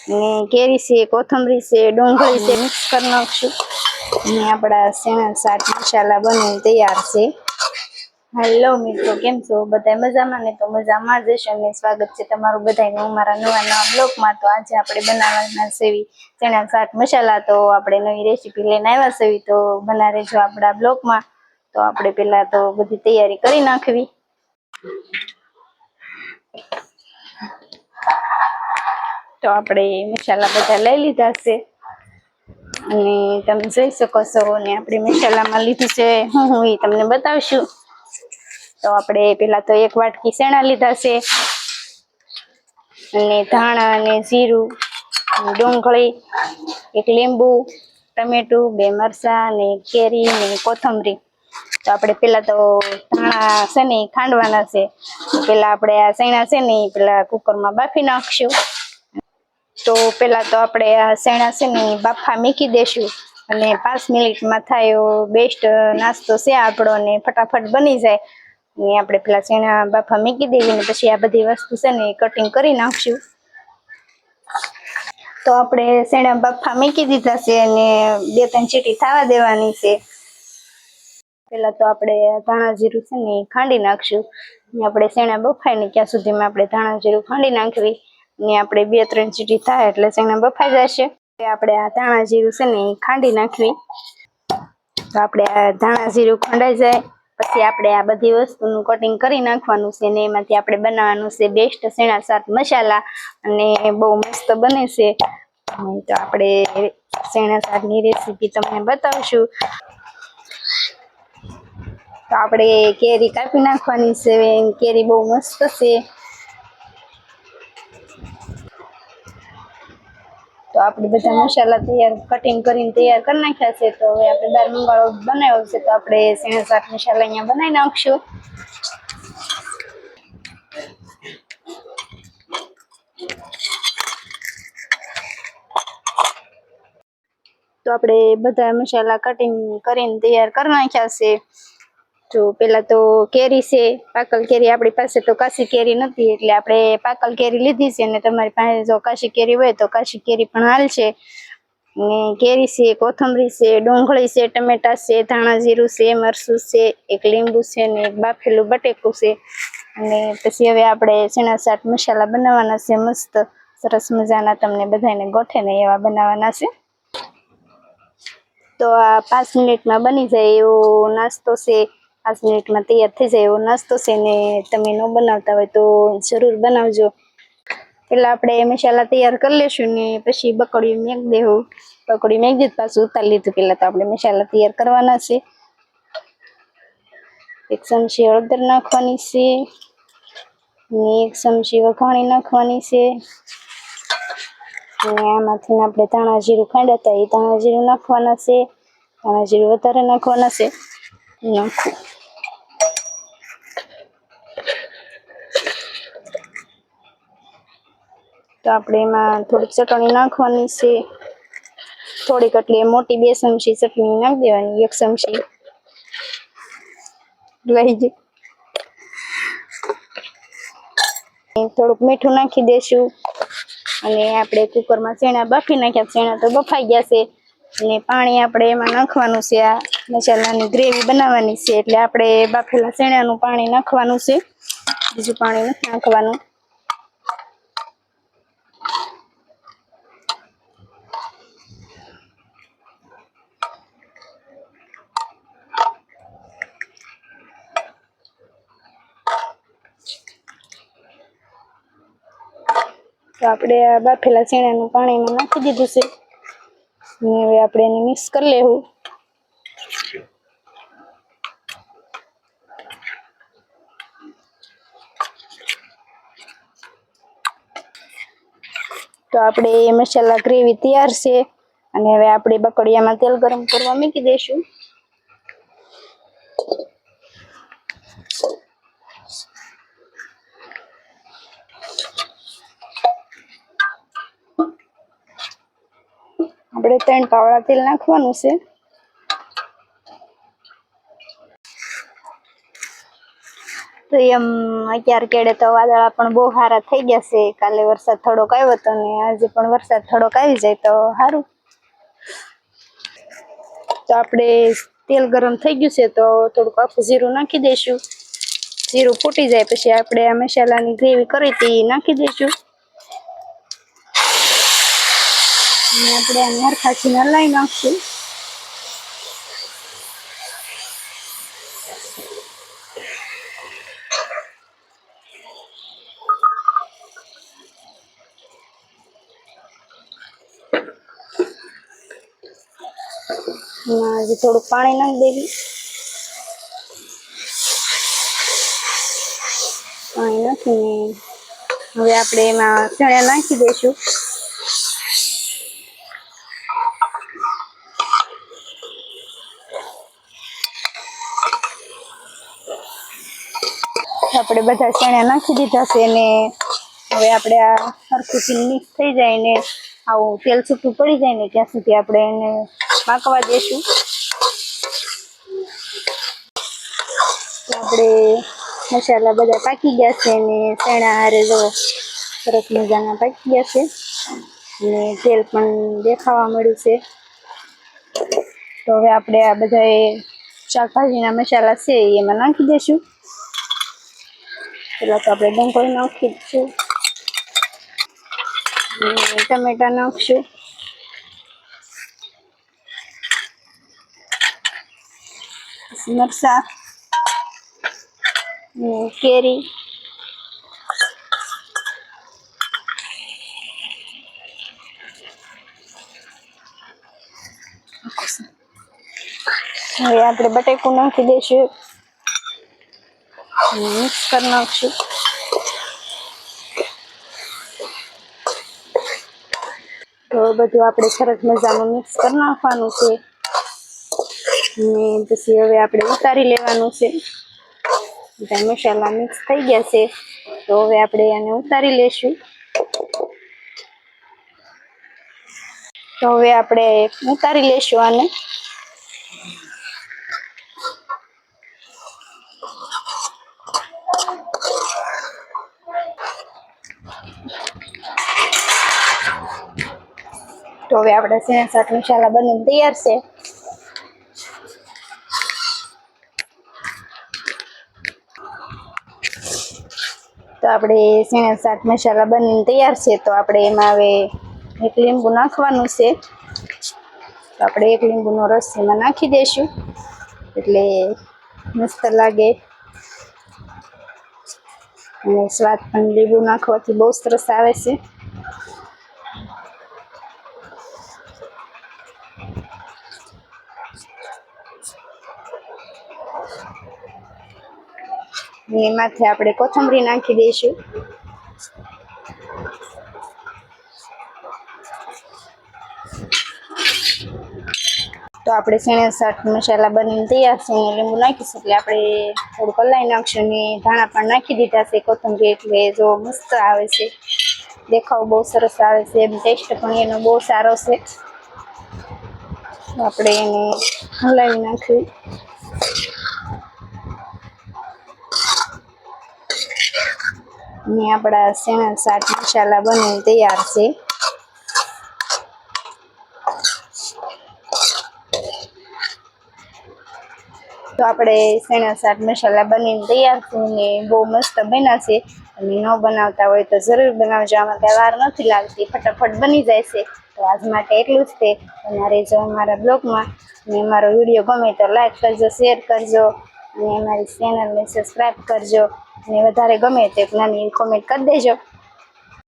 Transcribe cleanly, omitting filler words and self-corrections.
ને કેરી છે, કોથમરી છે, ડુંગળી છે, મિક્સ કરી નાખશું અને આપણા સેણા શાક મસાલા બની તૈયાર છે। હેલો મિત્રો, કેમ છો? બધા મજામાં ને? તો મજામાં જ હશો અને સ્વાગત છે તમારું બધાનું અમારા નવા બ્લોગમાં। તો આજે આપણે બનાવવાના છે ચણા શાક મસાલા। તો આપણે નવી રેસીપી લઈને આવ્યા છે, તો બના રહેજો આપણા બ્લોગમાં। તો આપણે પેલા તો બધી તૈયારી કરી નાખવી। તો આપણે મસાલા બધા લઈ લીધા છે અને તમે જોઈ શકો છો ને આપણે મસાલામાં લીધું છે હું એ તમને બતાવશું। તો આપણે પેલા તો એક વાટકી સેણા લીધા છે અને ધાણા અને જીરું, ડુંગળી, એક લીંબુ, ટમેટું, 2 મરચાં અને કેરી અને કોથમરી। તો આપણે પેલા તો ધાણા છે ને ખાંડવાના છે। પેલા આપણે આ સેણા છે ને પેલા કુકરમાં બાફી નાખશું। તો પેલા તો આપણે આ સેણા છે ને બાફા મૂકી દેશું અને 5 મિનિટમાં થાય એવો બેસ્ટ નાસ્તો છે આપણો ને ફટાફટ બની જાય। ને આપણે પેલા સેણા બાફા મૂકી દેવી ને પછી આ બધી વસ્તુ છે ને કટિંગ કરી નાખશું। તો આપણે સેણા બાફા મૂકી દીધા છે અને 2-3 સીટી થવા દેવાની છે। પેલા તો આપણે ધાણા જીરું છે ને ખાંડી નાખશું ને આપણે સેણા બફાય ને ત્યાં સુધીમાં આપણે ધાણા જીરું ખાંડી નાખવી ને આપણે 2-3 સીટી થાય એટલે સેણા બફાઈ જશે। આપણે આ ધાણા જીરું છે ને ખાંડી નાખવી। તો આપણે આ ધાણા જીરું ખંડાઈ જાય પછી આપણે આ બધી વસ્તુનું કટિંગ કરી નાખવાનું છે ને એમાંથી આપણે બનાવવાનું છે બેસ્ટ સેણા શાક મસાલા અને બહુ મસ્ત બને છે। તો આપણે સેણા શાકની રેસીપી તમને બતાવશું। તો આપણે કેરી કાપી નાખવાની છે, કેરી બહુ મસ્ત છે। તો આપણે બધા મસાલા તૈયાર કટિંગ કરીને તૈયાર કરી નાખ્યા છે। તો હવે આપણે દાળ મંગાળો બનાવ્યો છે તો આપણે સેણા શાક મસાલા અહીંયા બનાવી નાખશું। તો આપણે બધા મસાલા કટિંગ કરીને તૈયાર કરી નાખ્યા છે। તો પેલા તો કેરી છે, પાકલ કેરી આપણી પાસે તો કાચી કેરી નથી એટલે આપણે પાકલ કેરી લીધી છે ને તમારી પાસે જો કાચી કેરી હોય તો કાચી કેરી પણ હાલશે। ને કેરી છે, કોથમરી છે, ડુંગળી છે, ટમેટા છે, ધાણા જીરું છે, મરચું છે, એક લીંબુ છે ને એક બાફેલું બટેકું છે। અને પછી હવે આપણે સેણા શાક મસાલા બનાવવાના છે મસ્ત સરસ મજાના, તમને બધાને ગોઠે ને એવા બનાવવાના છે। તો આ 5 મિનિટમાં બની જાય એવો નાસ્તો છે, 5 મિનિટમાં તૈયાર થઈ જાય એવો નાસ્તો છે ને તમે ન બનાવતા હોય તો જરૂર બનાવજો। પેલા આપણે મસાલા તૈયાર કરી લેશું ને પછી બકડીયું મેક દેવું। બકડીયું મેક દીધું પાછું ઉતારી લીધું। પેલા તો આપણે મસાલા તૈયાર કરવાના છે। 1 ચમચી હળદર નાખવાની છે ને 1 ચમચી વઘાણી નાખવાની છે અને આમાંથી આપણે ધાણા જીરું ખાંડ્યા હતા એ ધાણા જીરું નાખવાના છે। ધાણા જીરું વધારે નાખવાના છે। નાખું તો આપણે એમાં થોડીક ચટણી નાખવાની છે, થોડીક એટલે મોટી 2 ચમચી ચટણી નાખી દેવાની, 1 ચમચી લઈ જ થોડુંક મીઠું નાખી દેશું અને આપણે કુકરમાં સેણા બાફી નાખ્યા। સેણા તો બફાઈ ગયા છે અને પાણી આપણે એમાં નાખવાનું છે। આ મસાલાની ગ્રેવી બનાવવાની છે એટલે આપણે બાફેલા સેણાનું પાણી નાખવાનું છે, બીજું પાણી નથી નાખવાનું। તો આપણે આ બાફેલા સેણાનું પાણીમાં નાખી દીધું છે અને હવે આપણે એને મિક્સ કરી લેવું। તો આપણે મસાલા ગ્રેવી તૈયાર છે અને હવે આપણે બકડિયામાં તેલ ગરમ કરવા મૂકી દઈશું। આપણે 3 પાવડા તેલ નાખવાનું છે। તો એમ અત્યારે કેડે તો વાદળા પણ બહુ સારા થઈ ગયા છે. કાલે વરસાદ થોડોક આવ્યો હતો ને આજે પણ વરસાદ થોડોક આવી જાય તો સારું. તો આપણે તેલ ગરમ થઈ ગયું છે તો થોડુંક આખું જીરું નાખી દઈશું. જીરું ફૂટી જાય પછી આપણે આ મસાલાની ગ્રેવી કરી હતી નાખી દઈશું. અને આપણે આ મરખાથી હલાવી નાખશું. હજી થોડુંક પાણી નાખી દેવી. પાણી નાખીને હવે આપણે એમાં ચણા નાખી દઈશું. આપણે બધા ચણા નાખી દીધા છે ને હવે આપણે આ સરખું મિક્સ થઈ જાય ને આવું તેલ છૂટું પડી જાય ને ત્યાં સુધી આપણે એને પાકવા દઈશું. આપણે મસાલા બધા પાકી ગયા છે ને ચણા હારે જો સરસ મજાના પાકી ગયા છે અને તેલ પણ દેખાવા મળ્યું છે. તો હવે આપણે આ બધા શાકભાજીના મસાલા છે એમાં નાખી દઈશું. પેલા તો આપણે ડુંગળી નાખી દઈશું, ટમેટા નાખશું, મરચાં, કેરી, હવે આપણે બટેકું નાખી દઈશું, મિક્સ કરી નાખશું. તો બધું આપણે સરસ મજાનું મિક્સ કરી નાખવાનું છે ને પછી હવે આપણે ઉતારી લેવાનું છે. બધા મસાલા મિક્સ થઈ ગયા છે તો હવે આપણે આને ઉતારી લેશું. તો હવે આપણે ઉતારી લેશું આને. તો હવે આપણે સેણા શાક મસાલા બનીને તૈયાર છે. તો આપણે સેણા શાક મસાલા બનીને તૈયાર છે. તો આપણે એમાં હવે એક લીંબુ નાખવાનું છે. તો આપણે એક લીંબુનો રસ એમાં નાખી દઈશું એટલે મસ્ત લાગે અને સ્વાદ પણ લીંબુ નાખવાથી બહુ સરસ આવે છે. એમાંથી આપણે કોથમરી નાખી દઈશું. તો આપણે સેણા શાક મસાલા બનીને તૈયાર છે અને લીંબુ નાખીશું એટલે આપણે થોડું હલાવી નાખશું ને ધાણા પણ નાખી દીધા છે, કોથમરી, એટલે જો મસ્ત આવે છે, દેખાવ બહુ સરસ આવે છે, એમ ટેસ્ટ પણ એનો બહુ સારો છે. આપણે એને હલાવી નાખી. ને આપણા સેણા શાક મસાલા બનીને તૈયાર છે. તો આપણે સેણા શાક મસાલા બનીને તૈયાર છે ને બહુ મસ્ત બન્યા છે. અને ન બનાવતા હોય તો જરૂર બનાવજો, આમાં કાંઈ વાર નથી લાગતી, ફટાફટ બની જાય છે. તો આજ માટે એટલું જ છે. તમારે જો અમારા બ્લોગમાં અને અમારો વિડીયો ગમે તો લાઈક કરજો, શેર કરજો અને અમારી ચેનલને સબસ્ક્રાઈબ કરજો અને વધારે ગમે તો એક નાની કોમેન્ટ કરી દેજો.